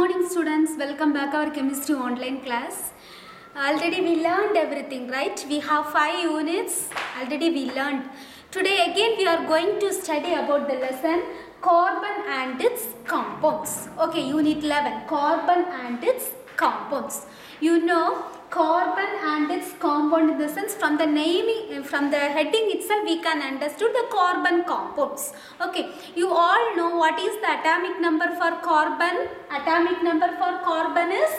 morning students, welcome back our chemistry online class. Already we learned everything, right? We have 5 units, already we learned. Today again we are going to study about the lesson carbon and its compounds. Okay, unit 11, carbon and its compounds. You know carbon and its compound in the sense from the naming, from the heading itself we can understood the carbon compounds. Okay, you all know what is the atomic number for carbon. Atomic number for carbon is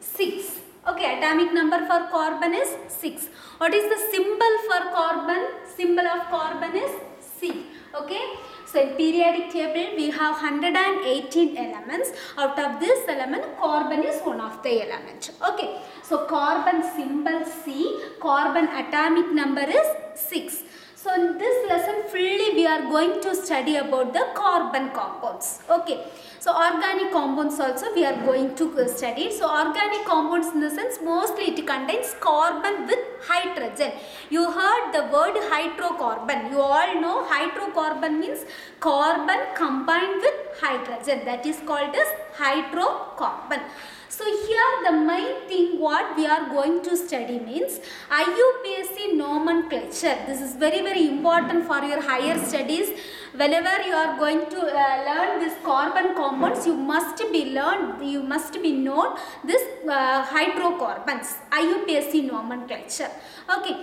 6. Okay, atomic number for carbon is 6. What is the symbol for carbon? Symbol of carbon is C. Okay, so in periodic table we have 118 elements. Out of this element, carbon is one of the element. Okay, so carbon symbol C, carbon atomic number is 6. So in this lesson fully we are going to study about the carbon compounds. Okay, so organic compounds also we are going to study. So organic compounds in the sense mostly it contains carbon with hydrogen. You heard the word hydrocarbon. You all know hydrocarbon means carbon combined with hydrogen. That is called as hydrocarbon. So here the main thing what we are going to study means IUPAC nomenclature. This is very important for your higher studies. Whenever you are going to learn this carbon compounds, you must be known this hydrocarbons, IUPAC nomenclature. Okay.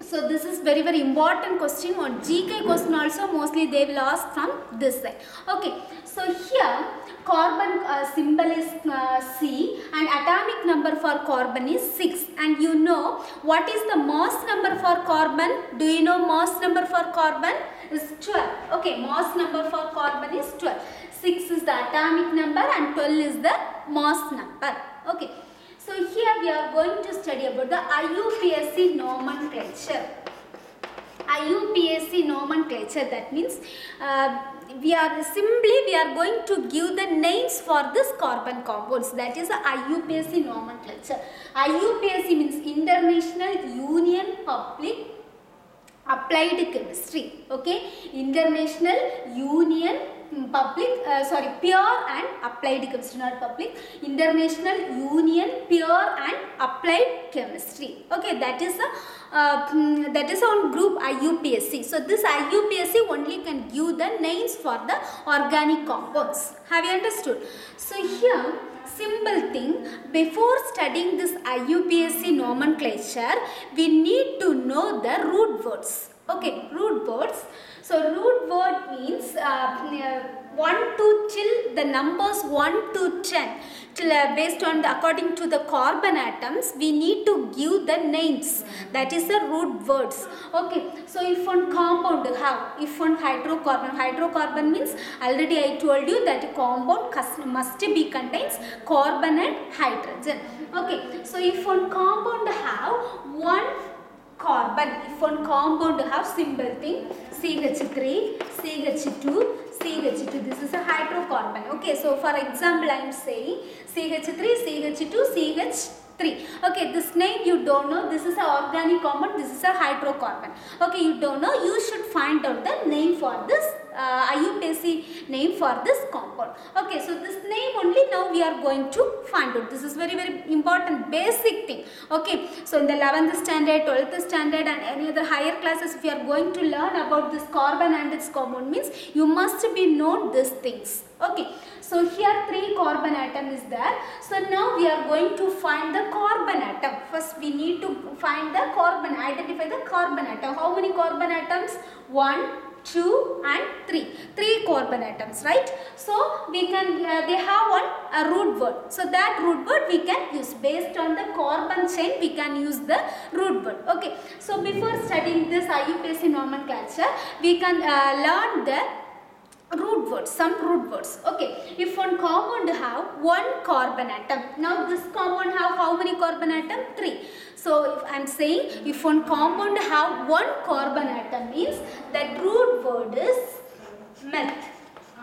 So this is very important question on GK question also mostly they will ask from this side. Okay, so here carbon symbol is C and atomic number for carbon is 6, and you know what is the mass number for carbon? Do you know mass number for carbon is 12. Okay, mass number for carbon is 12. 6 is the atomic number and 12 is the mass number. Okay. So here we are going to study about the IUPAC nomenclature. IUPAC nomenclature, that means we are going to give the names for this carbon compounds. That is the IUPAC nomenclature. IUPAC means International Union Public Applied Chemistry. Okay, International Union Pure and Applied Chemistry, not public. International Union Pure and Applied Chemistry. Okay, that is on group IUPAC. So this IUPAC only can give the names for the organic compounds. Have you understood? So here simple thing, before studying this IUPAC nomenclature, we need to know the root words. Okay, root words. So root word means 1 to till the numbers 1 to 10. Based on according to the carbon atoms, we need to give the names. That is the root words. Okay, so if one compound if one hydrocarbon means already I told you that compound must be contains carbon and hydrogen. Okay, so if one compound have one carbon, if one compound have simple thing CH3, CH2, CH2, this is a hydrocarbon. Okay, so for example I am saying CH3, CH2, CH3. Okay, this name you don't know, this is an organic compound, this is a hydrocarbon. Okay, you don't know, you should find out the name for this IUPAC name for this compound. Okay, so this name only now we are going to find out. This is very important basic thing. Okay, so in the 11th standard, 12th standard and any other higher classes, if you are going to learn about this carbon and its compound means you must be known these things. Okay, so here 3 carbon atom is there. So now we are going to find the carbon atom. First we need to find the carbon, identify the carbon atom. How many carbon atoms? 1, 2 and 3. 3 carbon atoms, right? So we can they have a root word. So that root word we can use based on the carbon chain. We can use the root word. Okay. So before studying this IUPAC nomenclature, we can learn the root words, some root words. Okay, if one compound have one carbon atom, now this compound have how many carbon atom? 3. So if I am saying if one compound have one carbon atom means that root word is meth.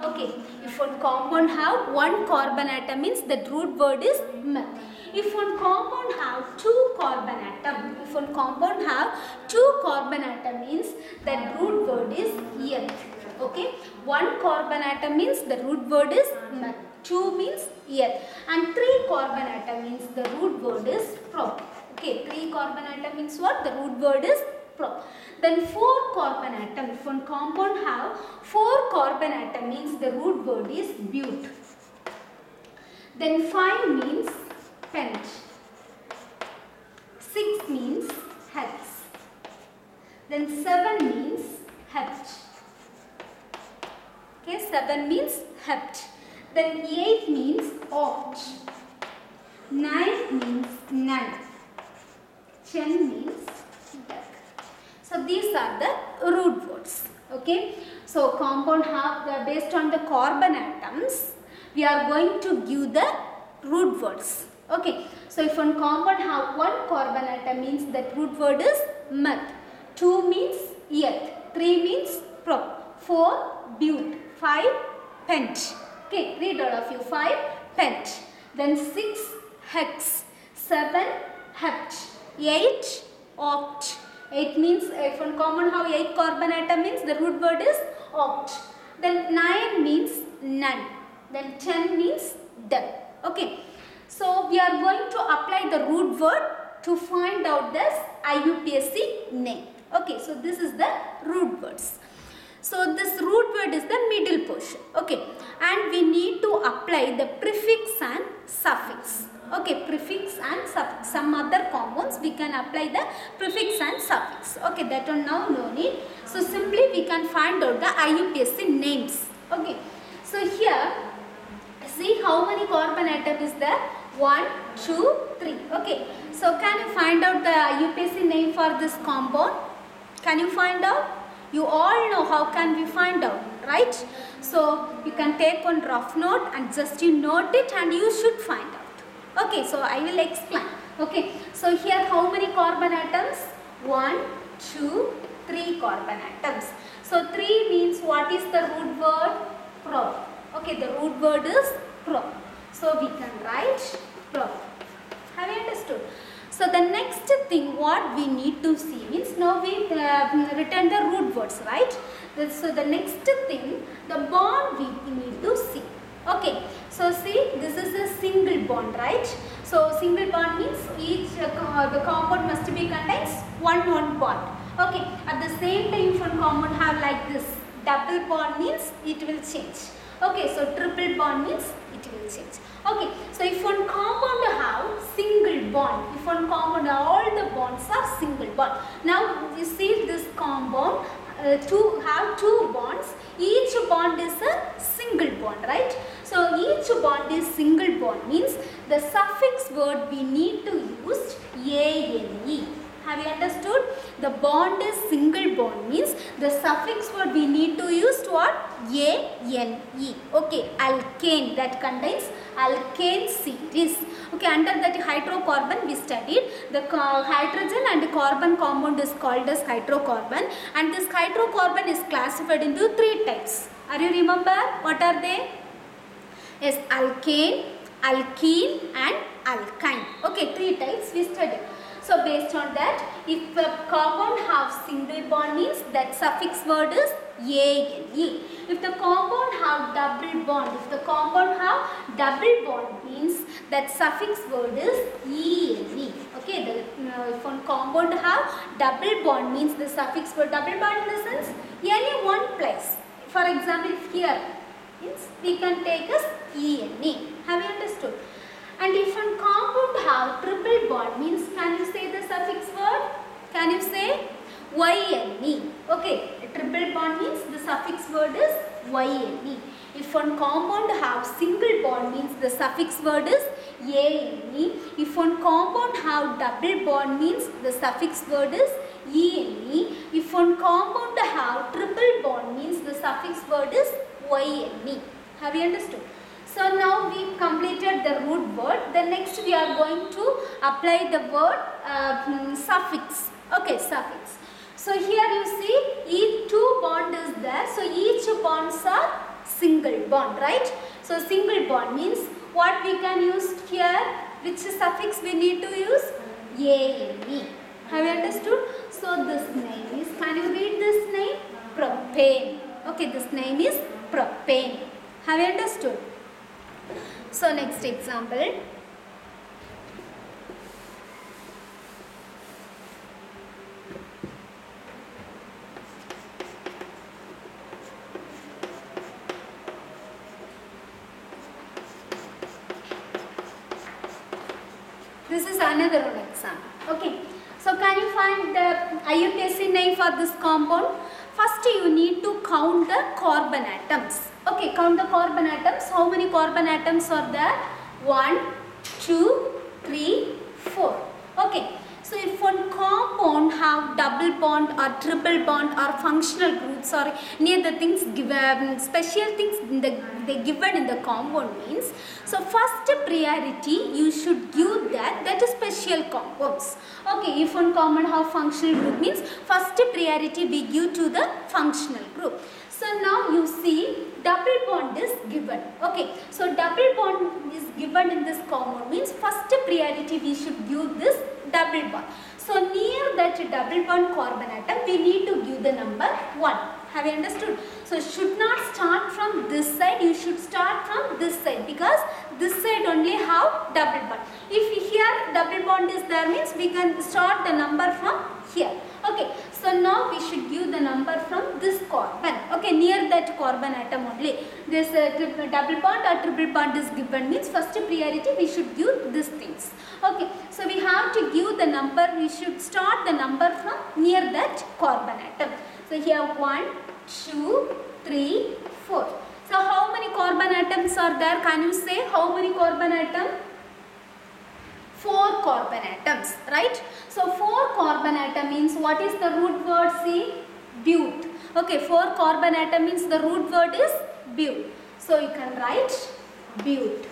Okay, if one compound have one carbon atom means that root word is meth. If one compound have 2 carbon atom, if one compound have 2 carbon atom means that root word is eth. Okay, one carbon atom means the root word is meth. 2 means earth, and 3 carbon atom means the root word is prop. Okay, 3 carbon atom means what? The root word is prop. Then 4 carbon atom, if one compound have 4 carbon atom means the root word is but. Then 5 means pent. 6 means hex. Then 7 means hept. Okay, 7 means hept. Then 8 means oct. 9 means none. 10 means duck. So these are the root words. Okay. So compound have based on the carbon atoms, we are going to give the root words. Okay. So if one compound have 1 carbon atom means that root word is meth. 2 means earth. 3 means prop. 4 but. 5 pent. Okay. Read all of you. 5 pent. Then 6 hex. 7 hept. 8 oct. 8 means if one common have 8 carbon atom means the root word is oct. Then 9 means none. Then 10 means duck. Okay. So we are going to apply the root word to find out this IUPAC name. Okay. So this is the root words. So this root word is the middle portion. Okay. And we need to apply the prefix and suffix. Okay, prefix and suffix. Some other compounds we can apply the prefix and suffix. Okay, that one now no need. So simply we can find out the IUPAC names. Okay, so here see how many carbon atom is there? 1, 2, 3. Okay, so can you find out the IUPAC name for this compound? Can you find out? You all know how can we find out, right? So you can take one rough note and just you note it and you should find out. Okay, so I will explain. Okay, so here how many carbon atoms? 1, 2, 3 carbon atoms. So 3 means what is the root word? Prop. Okay, the root word is prop. So we can write prop. Have you understood? So the next thing what we need to see means now we written the root words, right? So the next thing, the bond we need to see. Okay, so see this is a single bond, right? So single bond means each the compound must be contains one bond. Okay, at the same time if one compound have like this double bond means it will change. Okay, so triple bond means it will change. Okay, so if one compound have single bond, if one compound all the bonds are single bond. Now you see this compound to have 2 bonds, each bond is a single bond, right? So each bond is single bond means the suffix word we need to use ANE. Have you understood? The bond is single bond means the suffix word we need to use what? ANE. Okay, alkane, that contains alkane series. Okay, under that hydrocarbon we studied the hydrogen and carbon compound is called as hydrocarbon, and this hydrocarbon is classified into 3 types. Are you remember? What are they? Yes, alkane, alkene and alkyne. Okay, 3 types we studied. So based on that, if a compound have single bond means that suffix word is ANE. If the compound have double bond, if the compound have double bond means that suffix word is ENE. Okay, if one compound have double bond means the suffix word double bond in the sense any one place. For example, if here means we can take as ENE. Have you understood? And if one compound have triple bond means can you say the suffix word? Can you say YNE? Okay, a triple bond means the suffix word is YNE. If one compound have single bond means the suffix word is ANE. If one compound have double bond means the suffix word is ENE. If one compound have triple bond means the suffix word is YNE. Have you understood? So now we completed the root word. The next we are going to apply the word suffix. Okay, suffix. So here you see each 2 bond is there. So each bonds are single bond, right? So single bond means what we can use here? Which suffix we need to use? ANE. Have you understood? So this name is, can you read this name? Propane. Okay, this name is propane. Have you understood? So next example. This is another one example. Okay. So can you find the IUPAC name for this compound? First you need to count the carbon atoms. Okay, count the carbon atoms. How many carbon atoms are there? 1, 2, 3, 4. Okay. So if one compound have double bond or triple bond or functional groups or any other things given, special things they given in the compound means, so first priority you should give that is special compounds. Okay, if one compound have functional group means first priority we give to the functional group. So now you see double bond is given. Okay, so double bond is given in this compound means first priority we should give this double bond. So near that double bond carbon atom we need to give the number 1. Have you understood? So should not start from this side, you should start from this side because this side only have double bond. If here double bond is there means we can start the number from here. Okay, so now we should give the number from this carbon. Okay, near that carbon atom only. This double bond or triple bond is given means first priority we should give these things. Okay, so we have to give the number, we should start the number from near that carbon atom. So here 1, 2, 3, 4. So how many carbon atoms are there? Can you say how many carbon atoms? 4 carbon atoms, right? So 4 carbon atom means what is the root word? See, but. Okay, 4 carbon atom means the root word is but. So you can write but.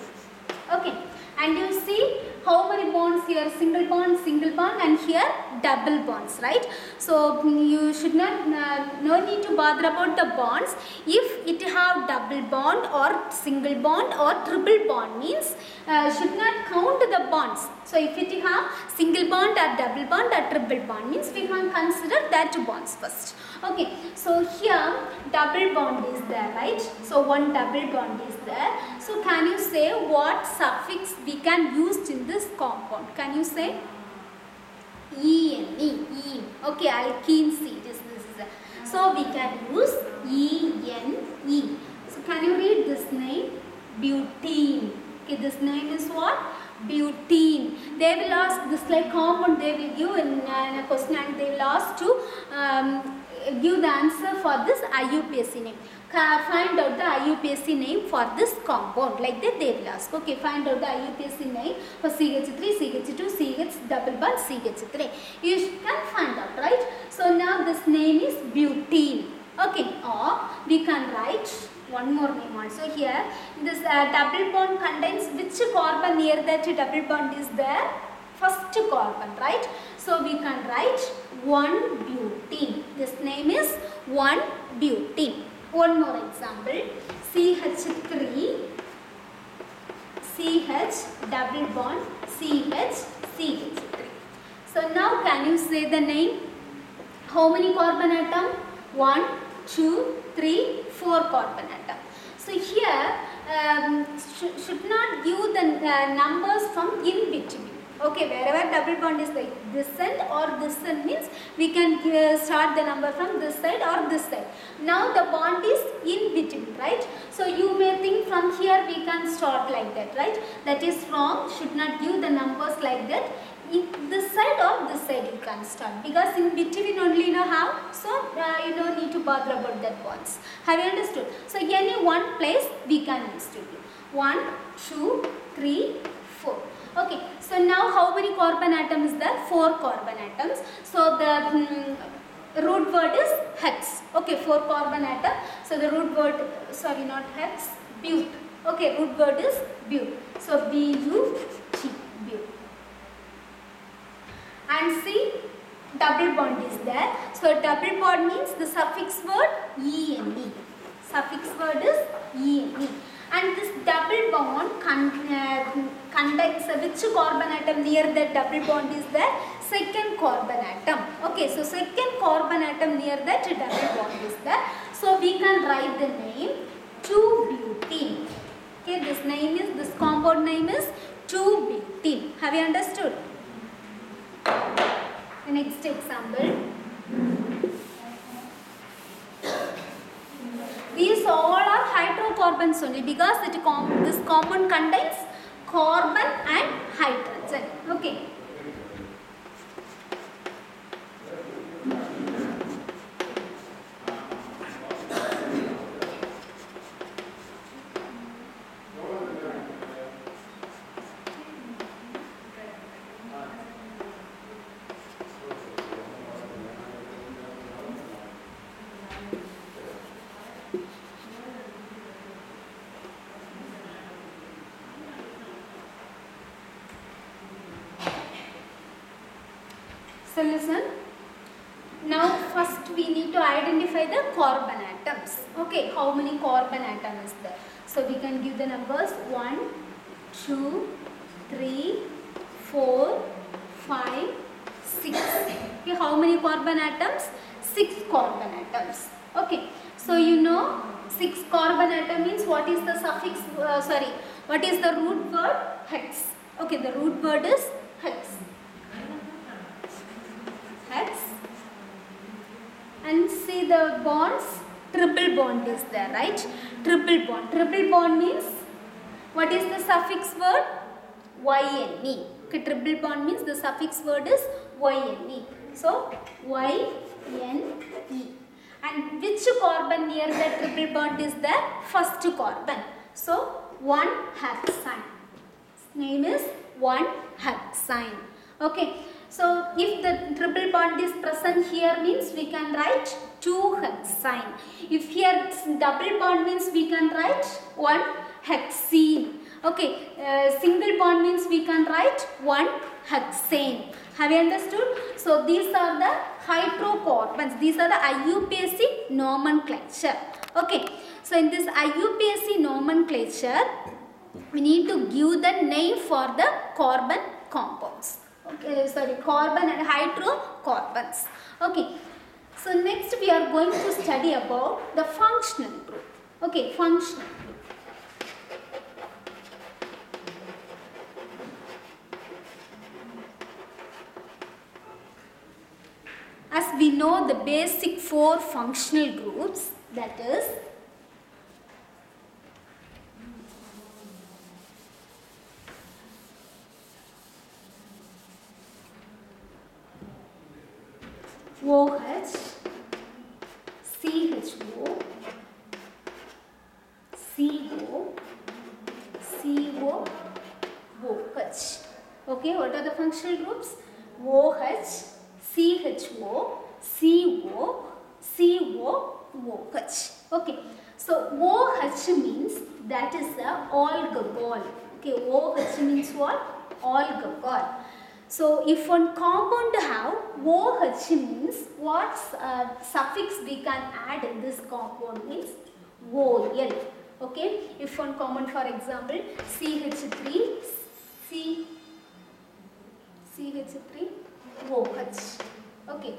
Okay, and you see how many bonds here? Single bond, and here double bonds, right? So you should not no need to bother about the bonds. If it have double bond or single bond or triple bond means should not count the bonds. So if it have single bond or double bond or triple bond means we can consider that bonds first. Okay, so here double bond is there, right? So one double bond is there. So can you say what suffix we can use in this compound? Can you say? E. Okay, alkene series. This is a, so we can use E. So can you read this name? Butene. Okay, this name is what? Butene. They will ask this like compound. They will give in a question and they will ask to give the answer for this IUPAC name. Find out the IUPAC name for this compound. Like that they will ask. Okay, find out the IUPAC name for CH3, CH2, CH double bond, CH3. You can find out, right? So now this name is butene. Okay, or we can write one more name also here. This double bond contains which carbon near that double bond is there? First carbon, right? So we can write 1-butene. This name is 1-butene. One more example. CH3, CH double bond, CH3. So now can you say the name? How many carbon atom? 1, 2, 3, 4 carbon atom. So here should not give the numbers from in between. Okay, wherever double bond is like this end or this end means we can start the number from this side or this side. Now the bond is in between, right? So you may think from here we can start like that, right? That is wrong. Should not give the numbers like that. In this side or this side you can start because in between only you have, so you don't need to bother about that bonds. Have you understood? So any one place we can use to do. 1, 2, 3, 4. Okay, so now how many carbon atoms is there? 4 carbon atoms. So the root word is hex. Okay, 4 carbon atom. So the root word, sorry, not hex, but. Okay, root word is but. So B-U-T, but. And see, double bond is there. So double bond means the suffix word E-N-E. Suffix word is E-N-E. And this double bond contains which carbon atom near that double bond is there? Second carbon atom. Okay, so second carbon atom near that double bond is there. So we can write the name 2-butene. Okay, this compound name is 2-butene. Have you understood? The next example. These all are hydrocarbons only because this compound contains carbon and hydrogen. Okay. So listen, now first we need to identify the carbon atoms. Okay, how many carbon atoms is there? So we can give the numbers 1, 2, 3, 4, 5, 6. Okay, how many carbon atoms? 6 carbon atoms. Okay, so you know 6 carbon atom means what is the suffix, what is the root word? Hex. Okay, the root word is hex. Hex. And see the bonds, triple bond is there, right? Triple bond. Triple bond means what is the suffix word? YNE. Okay, triple bond means the suffix word is YNE. So YNE. And which carbon near the triple bond is the first carbon? So 1-hexane. Name is 1-hexane. Okay. So if the triple bond is present here means we can write 2-hexane. If here double bond means we can write 1-hexene. Okay, single bond means we can write 1-hexane. Have you understood? So these are the hydrocarbons. These are the IUPAC nomenclature. Okay, so in this IUPAC nomenclature, we need to give the name for the carbon compounds. Okay, carbon and hydrocarbons. Okay, so next we are going to study about the functional group. Okay, functional group. As we know the basic 4 functional groups, that is OH, CHO, CO, CO, OH. Okay, what are the functional groups? OH, CHO, CO, CO, OH. Okay, so OH means that is the alcohol. Okay, OH means what? Alcohol. So if one compound have OH means what suffix we can add in this compound means OL. Okay, if one compound for example CH3, CH3 OH. Okay,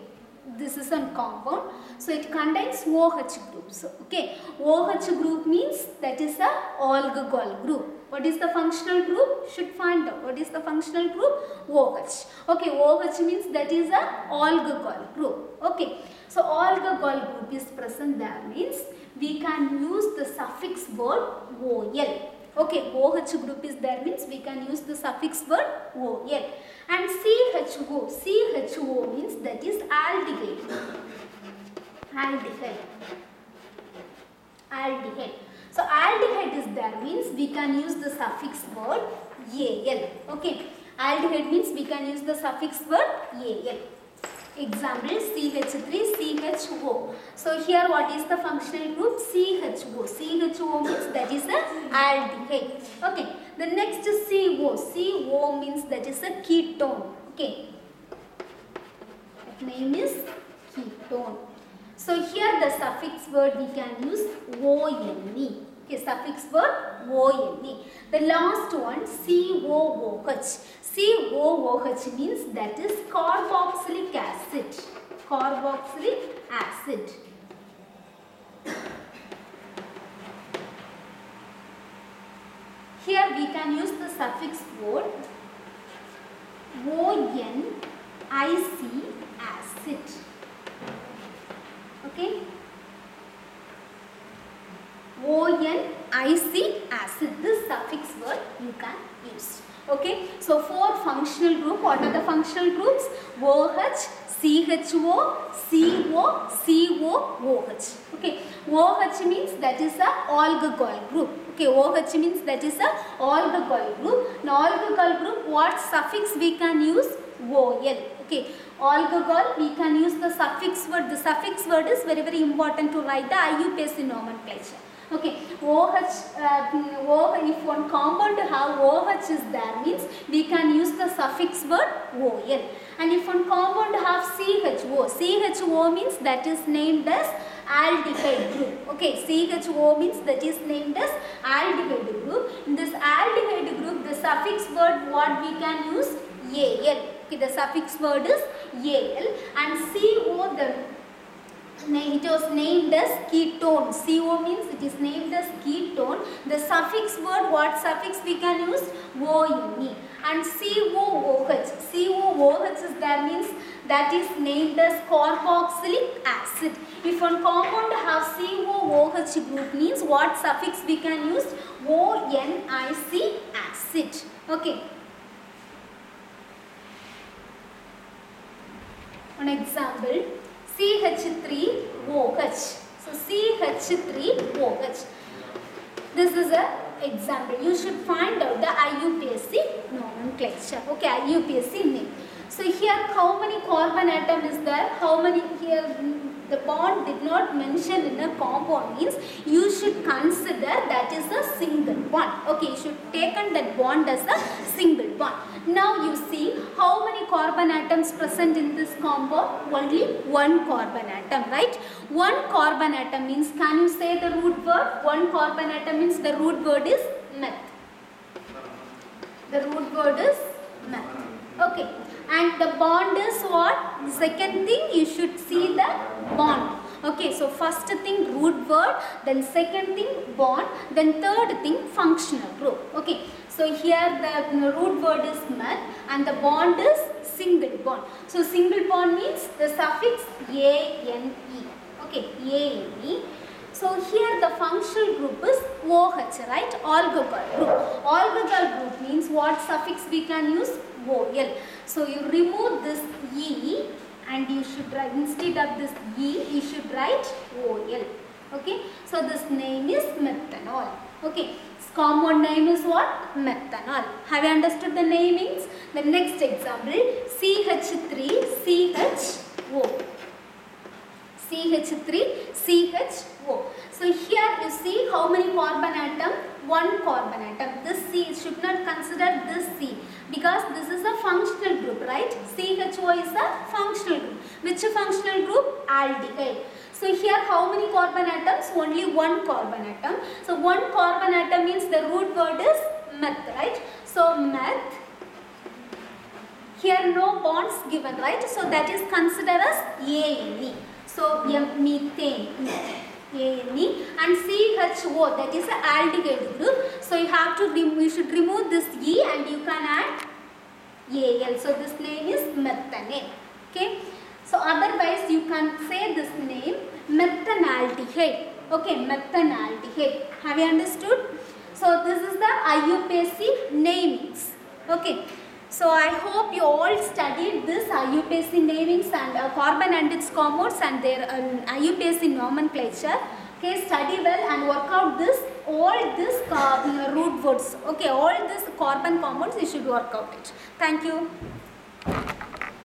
this is a compound. So it contains OH groups. Okay, OH group means that is a alcohol group. What is the functional group? Should find out. What is the functional group? OH. Okay, OH means that is a alcohol group. Okay, so alcohol group is present there means we can use the suffix word OL. Okay, OH group is there means we can use the suffix word OL. And CHO means that is aldehyde. Aldehyde. So aldehyde is there means we can use the suffix word Al. Okay, aldehyde means we can use the suffix word Al. Example CH3, CHO. So here what is the functional group? CHO. CHO means that is a aldehyde. Okay. The next is CO. CO means that is a ketone. Okay. That name is ketone. So here the suffix word we can use ONE. Okay, suffix word ONE. The last one COOH. COOH means that is carboxylic acid. Carboxylic acid. Here we can use the suffix word ONIC, acid. Okay. ONIC, acid. This suffix word you can use. Okay. So for functional group, what are the functional groups? OH, CHO, CO, COOH. Okay. OH means that is a alcohol group. Okay. OH means that is a alcohol group. Now alcohol group, what suffix we can use? OL. Okay. Alcohol, we can use the suffix word. The suffix word is very, very important to write the IUPAC nomenclature. Okay, OH, if one compound have OH is there, means we can use the suffix word OL. And if one compound have CHO means that is named as aldehyde group. Okay, CHO means that is named as aldehyde group. In this aldehyde group, the suffix word what we can use? Al. Okay, the suffix word is Al. And CO, it was named as ketone. CO means it is named as ketone. The suffix word, what suffix we can use? ONE. And COOH. COOH is there, means that is named as carboxylic acid. If one compound have COOH group, means what suffix we can use? ONIC, acid. Okay. One example, CH3OH. So CH3OH. This is an example. You should find out the IUPAC nomenclature. Okay, IUPAC name. So here how many carbon atom is there? How many here? The bond did not mention in a compound, means you should consider that is a single bond. Okay, you should take that bond as a single bond. Now you see how many carbon atoms present in this compound? Only one carbon atom, right? One carbon atom means, can you say the root word? One carbon atom means the root word is meth. The root word is meth. Okay. And the bond is what? Second thing, you should see the bond. Okay, so first thing root word, then second thing bond, then third thing functional group. Okay, so here the root word is meth and the bond is single bond. So single bond means the suffix ANE. Okay, ANE. So here the functional group is OH, right? Alcohol group. Alcohol group means what suffix we can use? OL. So you remove this E and you should write, instead of this E, you should write OL. Okay. So this name is methanol. Okay. This compound name is what? Methanol. Have you understood the namings? The next example, CH3CHO. CH3CHO. So here you see how many carbon atom? One carbon atom. This C should not consider this C because this is a functional group, right? CHO is a functional group. Which functional group? Aldehyde. So here how many carbon atoms? Only one carbon atom. So one carbon atom means the root word is meth, right? So meth. Here no bonds given, right? So that is considered as ANE. So methane, ANE, and CHO, that is an aldehyde group. So you have to you should remove this E and you can add Al. So this name is methane. Okay. So otherwise you can say this name methanaldehyde. Okay, methanaldehyde. Have you understood? So this is the IUPAC namings. Okay. So I hope you all studied this IUPAC namings and carbon and its compounds and their IUPAC nomenclature. Okay, study well and work out this, all this root words. Okay, all this carbon compounds you should work out it. Thank you.